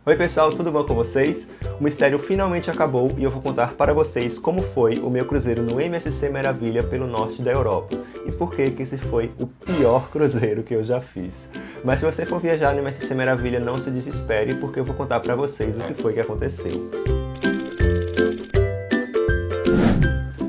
Oi pessoal, tudo bom com vocês? O mistério finalmente acabou e eu vou contar para vocês como foi o meu cruzeiro no MSC Meraviglia pelo norte da Europa e por que esse foi o pior cruzeiro que eu já fiz. Mas se você for viajar no MSC Meraviglia, não se desespere porque eu vou contar para vocês o que foi que aconteceu.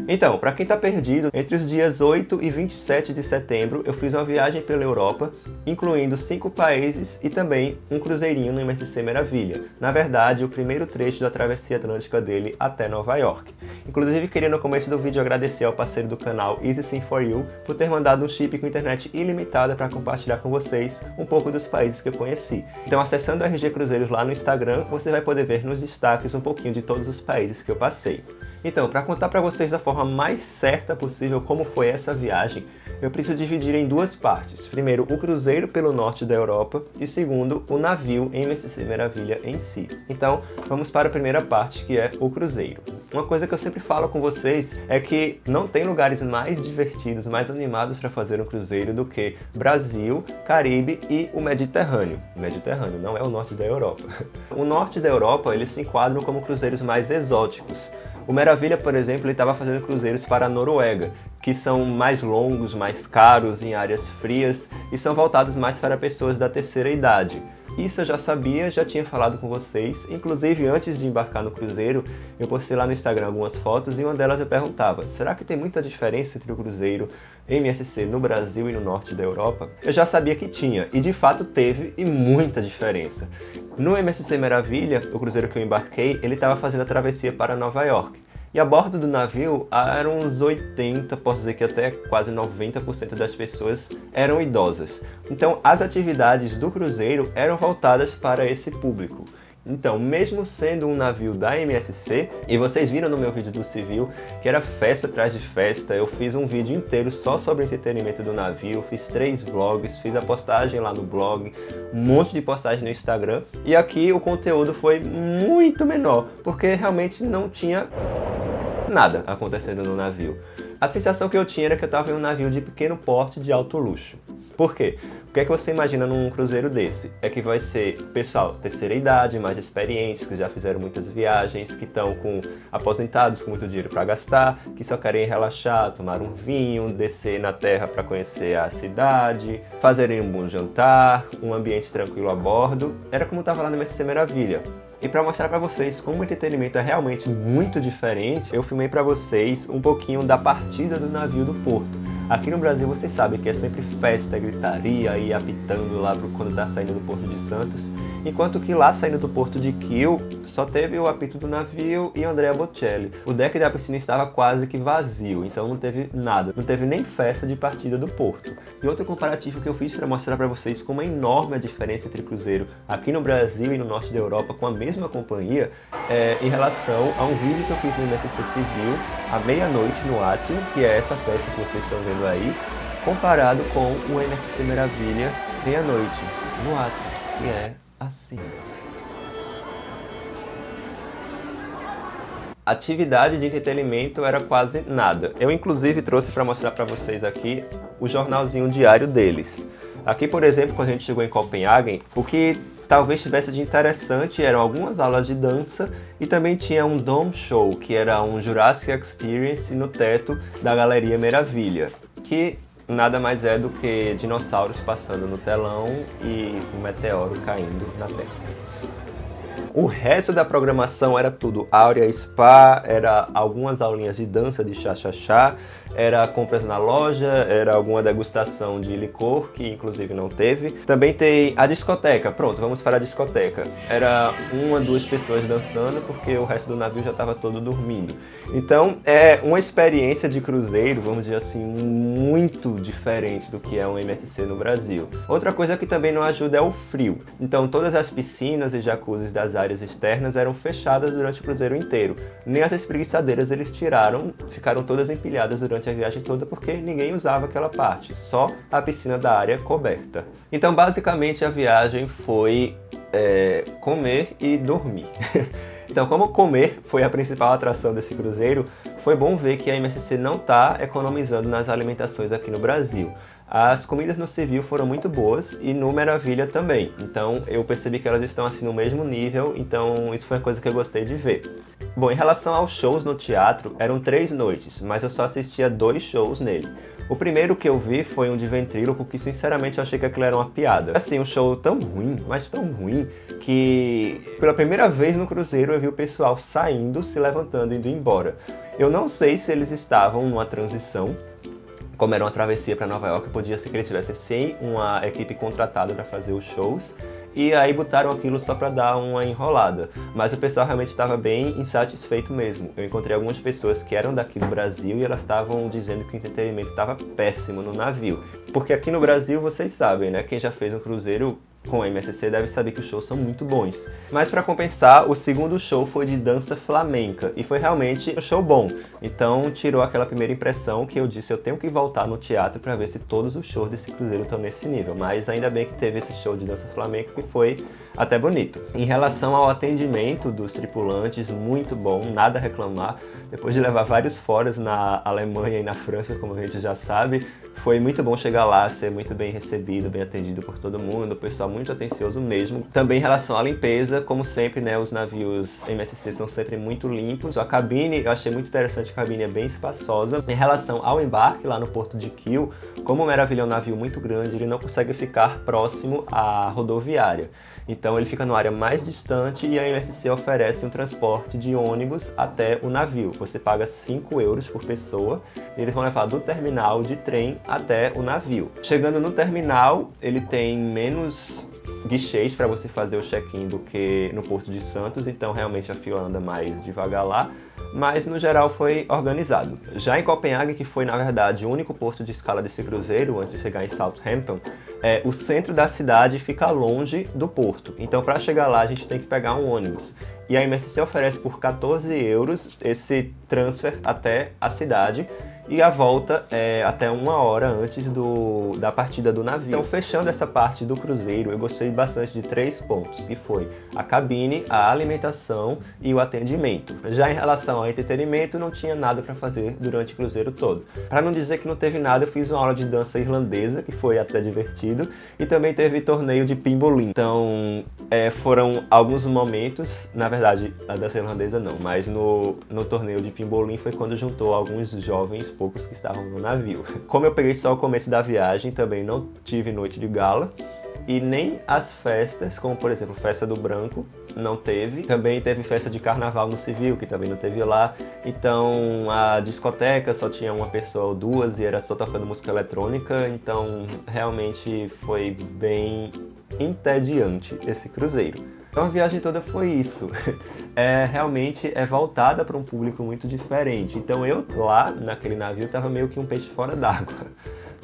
Então, para quem está perdido, entre os dias 8 e 27 de setembro eu fiz uma viagem pela Europa, incluindo 5 países e também um cruzeirinho no MSC Meraviglia. Na verdade, o primeiro trecho da travessia atlântica dele até Nova York. Inclusive, queria no começo do vídeo agradecer ao parceiro do canal EasySim4U por ter mandado um chip com internet ilimitada para compartilhar com vocês um pouco dos países que eu conheci. Então, acessando o RG Cruzeiros lá no Instagram, você vai poder ver nos destaques um pouquinho de todos os países que eu passei. Então, para contar para vocês da forma mais certa possível como foi essa viagem, eu preciso dividir em duas partes. Primeiro, o cruzeiro pelo norte da Europa e segundo, o navio MSC Meraviglia em si. Então, vamos para a primeira parte, que é o cruzeiro. Uma coisa que eu sempre falo com vocês é que não tem lugares mais divertidos, mais animados para fazer um cruzeiro do que Brasil, Caribe e o Mediterrâneo. O Mediterrâneo não é o norte da Europa. O norte da Europa, eles se enquadram como cruzeiros mais exóticos. O Meraviglia, por exemplo, ele estava fazendo cruzeiros para a Noruega, que são mais longos, mais caros, em áreas frias e são voltados mais para pessoas da terceira idade. Isso eu já sabia, já tinha falado com vocês, inclusive antes de embarcar no cruzeiro, eu postei lá no Instagram algumas fotos e uma delas eu perguntava: será que tem muita diferença entre o cruzeiro MSC no Brasil e no norte da Europa? Eu já sabia que tinha, e de fato teve, e muita diferença. No MSC Meraviglia, o cruzeiro que eu embarquei, ele estava fazendo a travessia para Nova York. E a bordo do navio eram uns 80, posso dizer que até quase 90% das pessoas eram idosas. Então as atividades do cruzeiro eram voltadas para esse público. Então, mesmo sendo um navio da MSC, e vocês viram no meu vídeo do civil que era festa atrás de festa, eu fiz um vídeo inteiro só sobre o entretenimento do navio, fiz 3 vlogs, fiz a postagem lá no blog, um monte de postagem no Instagram, e aqui o conteúdo foi muito menor, porque realmente não tinha nada acontecendo no navio. A sensação que eu tinha era que eu estava em um navio de pequeno porte de alto luxo. Por quê? O que é que você imagina num cruzeiro desse? É que vai ser pessoal terceira idade, mais experientes, que já fizeram muitas viagens, que estão com aposentados com muito dinheiro para gastar, que só querem relaxar, tomar um vinho, descer na terra para conhecer a cidade, fazerem um bom jantar, um ambiente tranquilo a bordo. Era como estava lá no MSC Meraviglia. E para mostrar para vocês como o entretenimento é realmente muito diferente, eu filmei para vocês um pouquinho da partida do navio do porto. Aqui no Brasil vocês sabem que é sempre festa, gritaria e apitando lá quando está saindo do Porto de Santos, enquanto que lá saindo do Porto de Kiel só teve o apito do navio e Andrea Bocelli. O deck da piscina estava quase que vazio, então não teve nada, não teve nem festa de partida do porto. E outro comparativo que eu fiz para mostrar para vocês como é enorme a diferença entre cruzeiro aqui no Brasil e no norte da Europa com a mesma companhia em relação a um vídeo que eu fiz no MSC Civil à meia-noite no Átrio, que é essa festa que vocês estão vendo aí, comparado com o MSC Meraviglia meia-noite no Átrio, que é assim. Atividade de entretenimento era quase nada. Eu inclusive trouxe para mostrar para vocês aqui o jornalzinho diário deles. Aqui, por exemplo, quando a gente chegou em Copenhagen, o que talvez tivesse de interessante eram algumas aulas de dança e também tinha um Dome Show, que era um Jurassic Experience no teto da Galeria Meraviglia, que nada mais é do que dinossauros passando no telão e um meteoro caindo na Terra. O resto da programação era tudo Áurea Spa, era algumas aulinhas de dança de chá-chá-chá, era compras na loja, era alguma degustação de licor, que inclusive não teve. Também tem a discoteca, pronto, vamos para a discoteca. Era 1 a 2 pessoas dançando, porque o resto do navio já estava todo dormindo. Então é uma experiência de cruzeiro, vamos dizer assim, muito diferente do que é um MSC no Brasil. Outra coisa que também não ajuda é o frio. Então todas as piscinas e jacuzzis das áreas externas eram fechadas durante o cruzeiro inteiro. Nem as espreguiçadeiras eles tiraram, ficaram todas empilhadas durante a viagem toda porque ninguém usava aquela parte, só a piscina da área coberta. Então basicamente a viagem foi comer e dormir. Então, como comer foi a principal atração desse cruzeiro, foi bom ver que a MSC não está economizando nas alimentações aqui no Brasil. As comidas no Civil foram muito boas e no Meravilha também. Então eu percebi que elas estão assim no mesmo nível, então isso foi uma coisa que eu gostei de ver. Bom, em relação aos shows no teatro, eram 3 noites, mas eu só assistia 2 shows nele. O primeiro que eu vi foi um de ventríloco, que sinceramente eu achei que aquilo era uma piada. Assim, um show tão ruim, mas tão ruim, que pela primeira vez no cruzeiro eu vi o pessoal saindo, se levantando e indo embora. Eu não sei se eles estavam numa transição, como era uma travessia para Nova York, podia ser que eles tivessem sem uma equipe contratada para fazer os shows, e aí botaram aquilo só para dar uma enrolada. Mas o pessoal realmente estava bem insatisfeito mesmo. Eu encontrei algumas pessoas que eram daqui do Brasil e elas estavam dizendo que o entretenimento estava péssimo no navio. Porque aqui no Brasil, vocês sabem, né? Quem já fez um cruzeiro com a MSC deve saber que os shows são muito bons. Mas para compensar, o segundo show foi de dança flamenca e foi realmente um show bom. Então tirou aquela primeira impressão que eu disse, eu tenho que voltar no teatro para ver se todos os shows desse cruzeiro estão nesse nível. Mas ainda bem que teve esse show de dança flamenca que foi até bonito. Em relação ao atendimento dos tripulantes, muito bom, nada a reclamar. Depois de levar vários foras na Alemanha e na França, como a gente já sabe, foi muito bom chegar lá, ser muito bem recebido, bem atendido por todo mundo, o pessoal muito atencioso mesmo. Também em relação à limpeza, como sempre, né, os navios MSC são sempre muito limpos. A cabine, eu achei muito interessante, a cabine é bem espaçosa. Em relação ao embarque lá no porto de Kiel, como o Meravilha é um navio muito grande, ele não consegue ficar próximo à rodoviária. Então ele fica numa área mais distante e a MSC oferece um transporte de ônibus até o navio. Você paga 5 euros por pessoa e eles vão levar do terminal de trem até o navio. Chegando no terminal, ele tem menos guichês para você fazer o check-in do que no Porto de Santos, então realmente a fila anda mais devagar lá, mas no geral foi organizado. Já em Copenhague, que foi na verdade o único porto de escala desse cruzeiro antes de chegar em Southampton, o centro da cidade fica longe do porto, então para chegar lá a gente tem que pegar um ônibus. E a MSC oferece por 14 euros esse transfer até a cidade, e a volta é até 1 hora antes da partida do navio. Então, fechando essa parte do cruzeiro, eu gostei bastante de 3 pontos, que foi a cabine, a alimentação e o atendimento. Já em relação ao entretenimento, não tinha nada para fazer durante o cruzeiro todo. Para não dizer que não teve nada, eu fiz uma aula de dança irlandesa, que foi até divertido, e também teve torneio de pimbolim. Então, foram alguns momentos, na verdade, a dança irlandesa não, mas no torneio de pimbolim foi quando juntou alguns jovens, poucos que estavam no navio. Como eu peguei só o começo da viagem, também não tive noite de gala, e nem as festas, como por exemplo, festa do branco, não teve. Também teve festa de carnaval no Civil, que também não teve lá. Então a discoteca só tinha uma pessoa ou duas e era só tocando música eletrônica, então realmente foi bem entediante esse cruzeiro. Então a viagem toda foi isso. Realmente é voltada para um público muito diferente. Então eu lá naquele navio tava meio que um peixe fora d'água.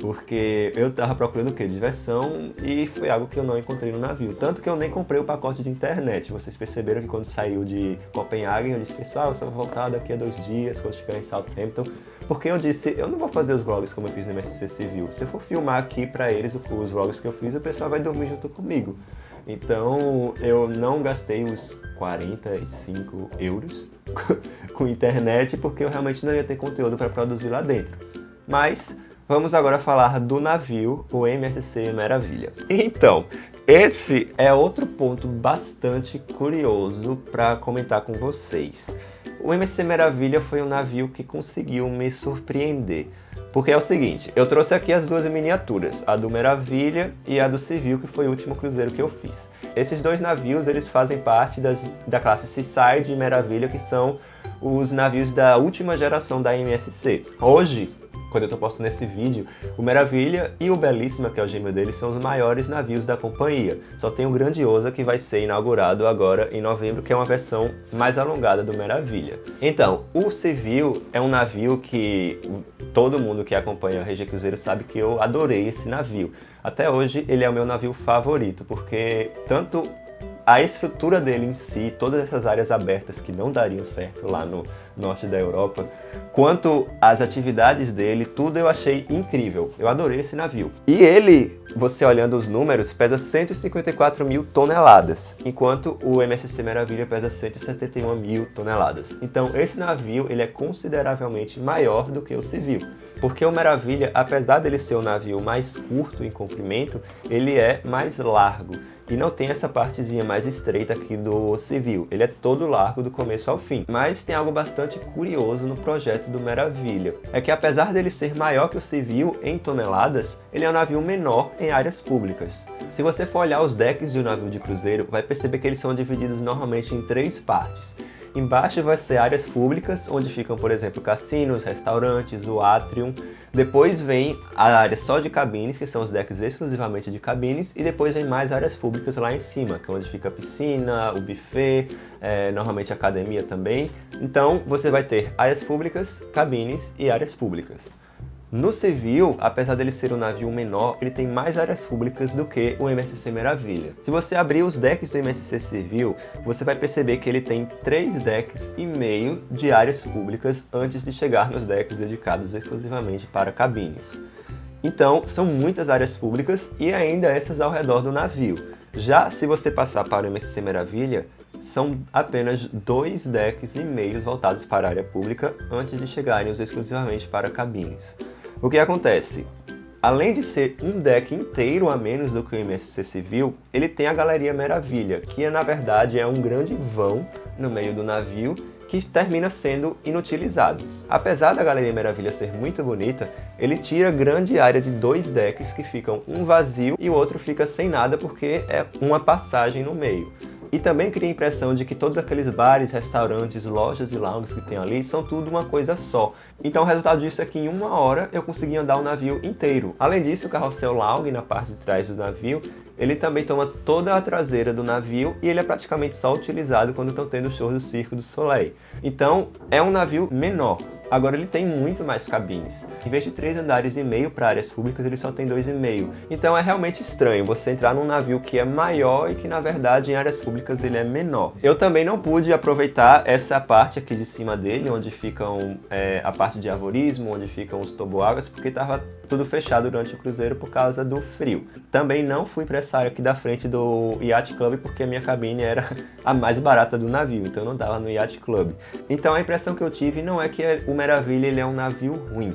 Porque eu tava procurando o quê? Diversão, e foi algo que eu não encontrei no navio. Tanto que eu nem comprei o pacote de internet. Vocês perceberam que quando saiu de Copenhague, eu disse, pessoal, eu só vou voltar daqui a 2 dias, quando chegar em Southampton. Porque eu disse, eu não vou fazer os vlogs como eu fiz no MSC Civil. Se eu for filmar aqui pra eles os vlogs que eu fiz, o pessoal vai dormir junto comigo. Então eu não gastei os 45 euros com internet, porque eu realmente não ia ter conteúdo para produzir lá dentro. Mas vamos agora falar do navio, o MSC Meravilha. Então, esse é outro ponto bastante curioso para comentar com vocês. O MSC Meravilha foi um navio que conseguiu me surpreender. Porque é o seguinte, eu trouxe aqui as 2 miniaturas, a do Meravilha e a do Civil, que foi o último cruzeiro que eu fiz. Esses 2 navios, eles fazem parte da classe Seaside e Meravilha, que são os navios da última geração da MSC. Hoje, quando eu tô postando esse vídeo, o Meravilha e o Belíssima, que é o gêmeo dele, são os maiores navios da companhia. Só tem o Grandiosa, que vai ser inaugurado agora em novembro, que é uma versão mais alongada do Meravilha. Então, o Civil é um navio que todo mundo que acompanha a RG Cruzeiro sabe que eu adorei esse navio. Até hoje ele é o meu navio favorito, porque tanto a estrutura dele em si, todas essas áreas abertas que não dariam certo lá no norte da Europa, quanto às atividades dele, tudo eu achei incrível. Eu adorei esse navio. E ele, você olhando os números, pesa 154 mil toneladas, enquanto o MSC Meravilha pesa 171 mil toneladas. Então esse navio ele é consideravelmente maior do que o civil. Porque o Meravilha, apesar dele ser o navio mais curto em comprimento, ele é mais largo. E não tem essa partezinha mais estreita aqui do civil. Ele é todo largo do começo ao fim. Mas tem algo bastante curioso no projeto do Meravilha. É que apesar dele ser maior que o civil em toneladas, ele é um navio menor em áreas públicas. Se você for olhar os decks de um navio de cruzeiro, vai perceber que eles são divididos normalmente em 3 partes. Embaixo vai ser áreas públicas, onde ficam, por exemplo, cassinos, restaurantes, o atrium. Depois vem a área só de cabines, que são os decks exclusivamente de cabines. E depois vem mais áreas públicas lá em cima, que é onde fica a piscina, o buffet, normalmente a academia também. Então você vai ter áreas públicas, cabines e áreas públicas. No civil, apesar dele ser um navio menor, ele tem mais áreas públicas do que o MSC Meravilha. Se você abrir os decks do MSC Civil, você vai perceber que ele tem 3 decks e meio de áreas públicas antes de chegar nos decks dedicados exclusivamente para cabines. Então, são muitas áreas públicas e ainda essas ao redor do navio. Já se você passar para o MSC Meravilha, são apenas 2 decks e meios voltados para a área pública antes de chegarem os exclusivamente para cabines. O que acontece? Além de ser um deck inteiro a menos do que o MSC Civil, ele tem a Galeria Meravilha, que na verdade é um grande vão no meio do navio que termina sendo inutilizado. Apesar da Galeria Meravilha ser muito bonita, ele tira grande área de 2 decks que ficam um vazio e o outro fica sem nada porque é uma passagem no meio. E também cria a impressão de que todos aqueles bares, restaurantes, lojas e lounges que tem ali são tudo uma coisa só. Então o resultado disso é que em 1 hora eu consegui andar o navio inteiro. Além disso, o carrossel lounge na parte de trás do navio, ele também toma toda a traseira do navio e ele é praticamente só utilizado quando estão tendo shows do Cirque du Soleil. Então é um navio menor. Agora ele tem muito mais cabines. Em vez de 3 andares e meio para áreas públicas, ele só tem 2,5. Então é realmente estranho você entrar num navio que é maior e que na verdade em áreas públicas ele é menor. Eu também não pude aproveitar essa parte aqui de cima dele, onde ficam a parte de arvorismo, onde ficam os toboáguas, porque estava tudo fechado durante o cruzeiro por causa do frio. Também não fui para essa área aqui da frente do Yacht Club porque a minha cabine era a mais barata do navio, então eu não dava no Yacht Club. Então a impressão que eu tive não é que o Meravilha ele é um navio ruim,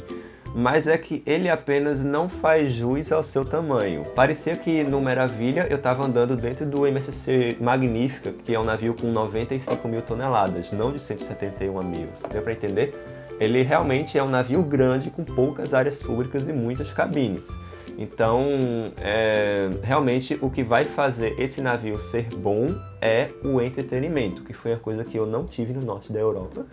mas é que ele apenas não faz jus ao seu tamanho. Parecia que no Meravilha eu estava andando dentro do MSC Magnífica, que é um navio com 95 mil toneladas, não de 171 mil. Deu para entender? Ele realmente é um navio grande com poucas áreas públicas e muitas cabines. Então, realmente o que vai fazer esse navio ser bom é o entretenimento, que foi uma coisa que eu não tive no norte da Europa,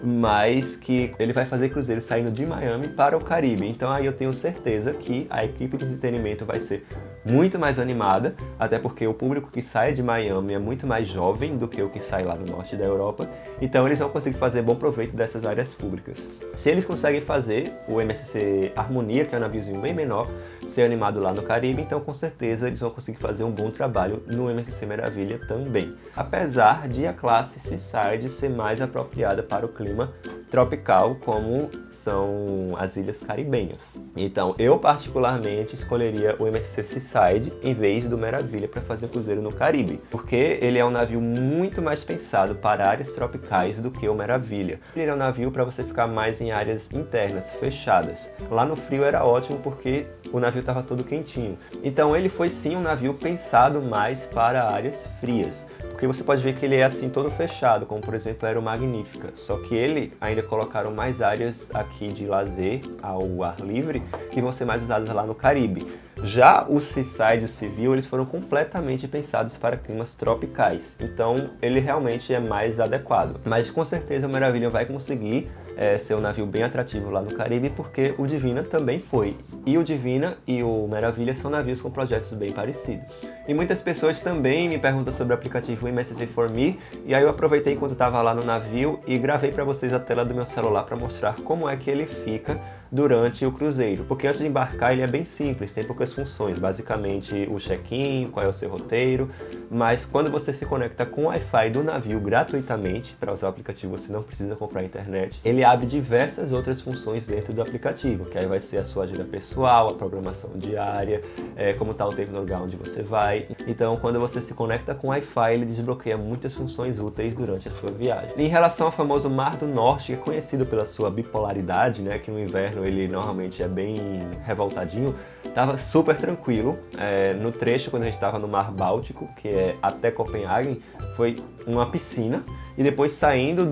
mas que ele vai fazer cruzeiros saindo de Miami para o Caribe. Então aí eu tenho certeza que a equipe de entretenimento vai ser muito mais animada, até porque o público que sai de Miami é muito mais jovem do que o que sai lá do norte da Europa, então eles vão conseguir fazer bom proveito dessas áreas públicas. Se eles conseguem fazer o MSC Harmonia, que é um naviozinho bem menor, ser animado lá no Caribe, então com certeza eles vão conseguir fazer um bom trabalho no MSC Meravilha também. Apesar de a classe Seaside ser mais apropriada para o clima tropical, como são as ilhas caribenhas. Então eu particularmente escolheria o MSC Seaside em vez do Meravilha para fazer cruzeiro no Caribe, porque ele é um navio muito mais pensado para áreas tropicais do que o Meravilha. Ele é um navio para você ficar mais em áreas internas, fechadas. Lá no frio era ótimo porque o navio estava todo quentinho. Então ele foi sim um navio pensado mais para áreas frias, porque você pode ver que ele é assim todo fechado, como por exemplo era o Magnífica, só que ele ainda colocaram mais áreas aqui de lazer ao ar livre que vão ser mais usadas lá no Caribe. Já o Seaside e o Civil, eles foram completamente pensados para climas tropicais, então ele realmente é mais adequado. Mas com certeza o Meravilha vai conseguir ser um navio bem atrativo lá no Caribe, porque o Divina também foi. E o Divina e o Meravilha são navios com projetos bem parecidos. E muitas pessoas também me perguntam sobre o aplicativo MSC4Me, e aí eu aproveitei enquanto estava lá no navio e gravei para vocês a tela do meu celular para mostrar como é que ele fica durante o cruzeiro, porque antes de embarcar ele é bem simples, tem poucas funções, basicamente o check-in, qual é o seu roteiro, mas quando você se conecta com o Wi-Fi do navio gratuitamente, para usar o aplicativo você não precisa comprar a internet, ele abre diversas outras funções dentro do aplicativo, que aí vai ser a sua agenda pessoal, a programação diária, como está o tempo no lugar onde você vai. Então, quando você se conecta com o Wi-Fi, ele desbloqueia muitas funções úteis durante a sua viagem. Em relação ao famoso Mar do Norte, que é conhecido pela sua bipolaridade, né, que no inverno ele normalmente é bem revoltadinho, estava super tranquilo. No trecho, quando a gente estava no Mar Báltico, que é até Copenhague, foi uma piscina, e depois saindo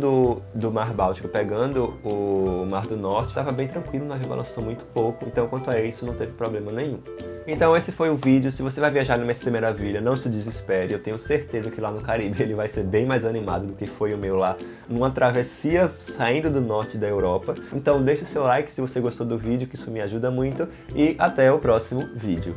do Mar Báltico, pegando o Mar do Norte, estava bem tranquilo, o navio balançou muito pouco, então quanto a isso não teve problema nenhum. Então esse foi o vídeo. Se você vai viajar no MSC Meravilha, não se desespere, eu tenho certeza que lá no Caribe ele vai ser bem mais animado do que foi o meu lá, numa travessia saindo do norte da Europa. Então deixe o seu like se você gostou do vídeo, que isso me ajuda muito, e até o próximo vídeo.